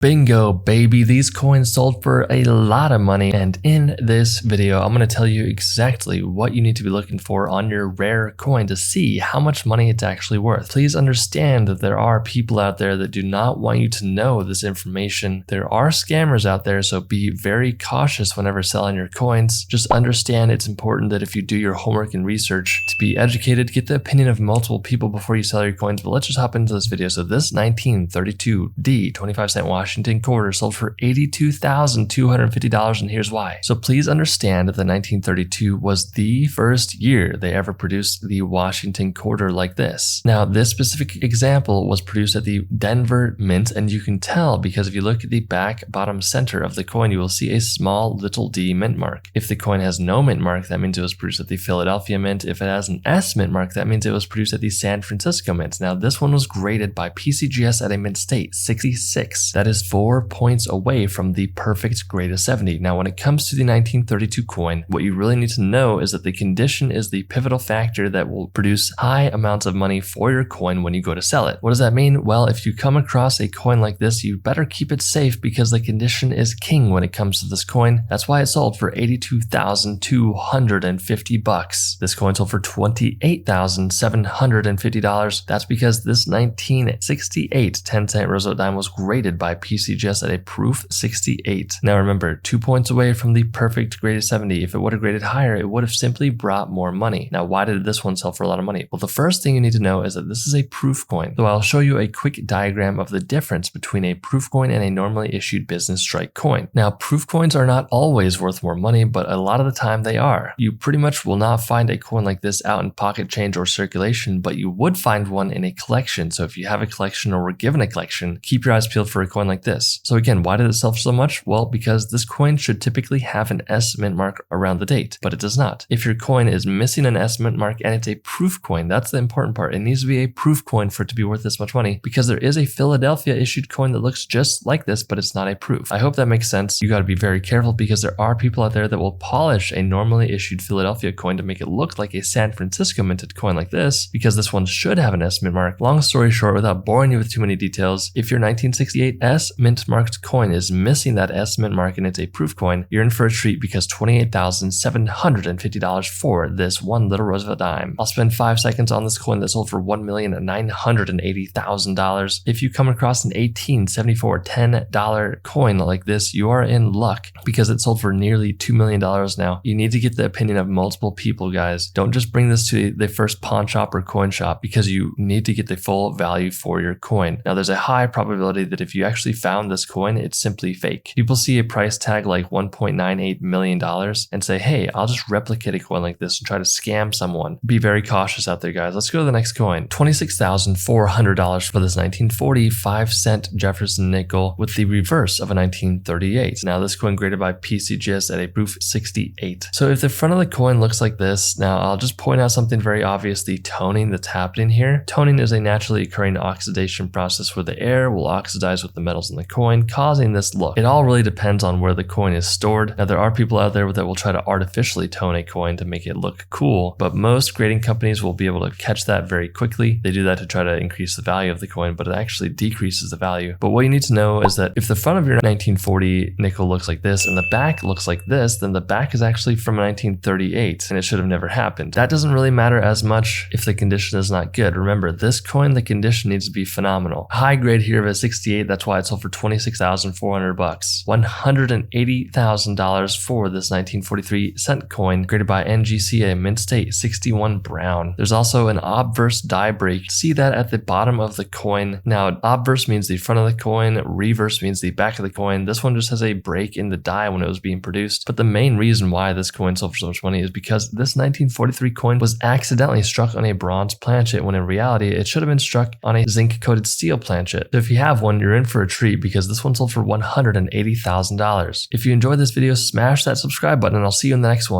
Bingo, baby. These coins sold for a lot of money. And in this video, I'm going to tell you exactly what you need to be looking for on your rare coin to see how much money it's actually worth. Please understand that there are people out there that do not want you to know this information. There are scammers out there, so be very cautious whenever selling your coins. Just understand it's important that if you do your homework and research to be educated, get the opinion of multiple people before you sell your coins. But let's just hop into this video. So this 1932 D 25-cent Washington quarter sold for $82,250, and here's why. So please understand that the 1932 was the first year they ever produced the Washington quarter like this. Now, this specific example was produced at the Denver Mint, and you can tell because if you look at the back bottom center of the coin, you will see a small little D mint mark. If the coin has no mint mark, that means it was produced at the Philadelphia Mint. If it has an S mint mark, that means it was produced at the San Francisco Mint. Now, this one was graded by PCGS at a mint state 66. That is 4 points away from the perfect grade of 70. Now, when it comes to the 1932 coin, what you really need to know is that the condition is the pivotal factor that will produce high amounts of money for your coin when you go to sell it. What does that mean? Well, if you come across a coin like this, you better keep it safe because the condition is king when it comes to this coin. That's why it sold for $82,250. This coin sold for $28,750. That's because this 1968 10-cent Roosevelt dime was graded by PCGS at a proof 68. Now remember, 2 points away from the perfect grade of 70. If it would have graded higher, it would have simply brought more money. Now, why did this one sell for a lot of money? Well, the first thing you need to know is that this is a proof coin. So I'll show you a quick diagram of the difference between a proof coin and a normally issued business strike coin. Now, proof coins are not always worth more money, but a lot of the time they are. You pretty much will not find a coin like this out in pocket change or circulation, but you would find one in a collection. So if you have a collection or were given a collection, keep your eyes peeled for a coin like this. So again, why did it sell for so much? Well, because this coin should typically have an S mint mark around the date, but it does not. If your coin is missing an S mint mark and it's a proof coin, that's the important part. It needs to be a proof coin for it to be worth this much money, because there is a Philadelphia issued coin that looks just like this, but it's not a proof. I hope that makes sense. You got to be very careful because there are people out there that will polish a normally issued Philadelphia coin to make it look like a San Francisco minted coin like this, because this one should have an S mint mark. Long story short, without boring you with too many details, if your 1968 S mint marked coin is missing that S mint mark and it's a proof coin, you're in for a treat because $28,750 for this one little Roosevelt dime. I'll spend 5 seconds on this coin that sold for $1,980,000. If you come across an 1874 $10 coin like this, you are in luck because it sold for nearly $2 million now. You need to get the opinion of multiple people, guys. Don't just bring this to the first pawn shop or coin shop because you need to get the full value for your coin. Now, there's a high probability that if you actually found this coin, it's simply fake. People see a price tag like $1.98 million and say, hey, I'll just replicate a coin like this and try to scam someone. Be very cautious out there, guys. Let's go to the next coin. $26,400 for this 1940 5-cent Jefferson nickel with the reverse of a 1938. Now, this coin graded by PCGS at a proof 68. So if the front of the coin looks like this, now I'll just point out something very obvious, the toning that's happening here. Toning is a naturally occurring oxidation process where the air will oxidize with the metals in the coin, causing this look. It all really depends on where the coin is stored. Now, there are people out there that will try to artificially tone a coin to make it look cool, but most grading companies will be able to catch that very quickly. They do that to try to increase the value of the coin, but it actually decreases the value. But what you need to know is that if the front of your 1940 nickel looks like this and the back looks like this, then the back is actually from 1938 and it should have never happened. That doesn't really matter as much if the condition is not good. Remember, this coin, the condition needs to be phenomenal. High grade here of a 68, that's why it sold for $26,400. $180,000 for this 1943 cent coin graded by NGCA mint state 61 brown. There's also an obverse die break. See that at the bottom of the coin. Now, obverse means the front of the coin, reverse means the back of the coin. This one just has a break in the die when it was being produced. But the main reason why this coin sold for so much money is because this 1943 coin was accidentally struck on a bronze planchet when in reality it should have been struck on a zinc coated steel planchet. So if you have one, you're in for a treat because this one sold for $180,000. If you enjoyed this video, smash that subscribe button and I'll see you in the next one.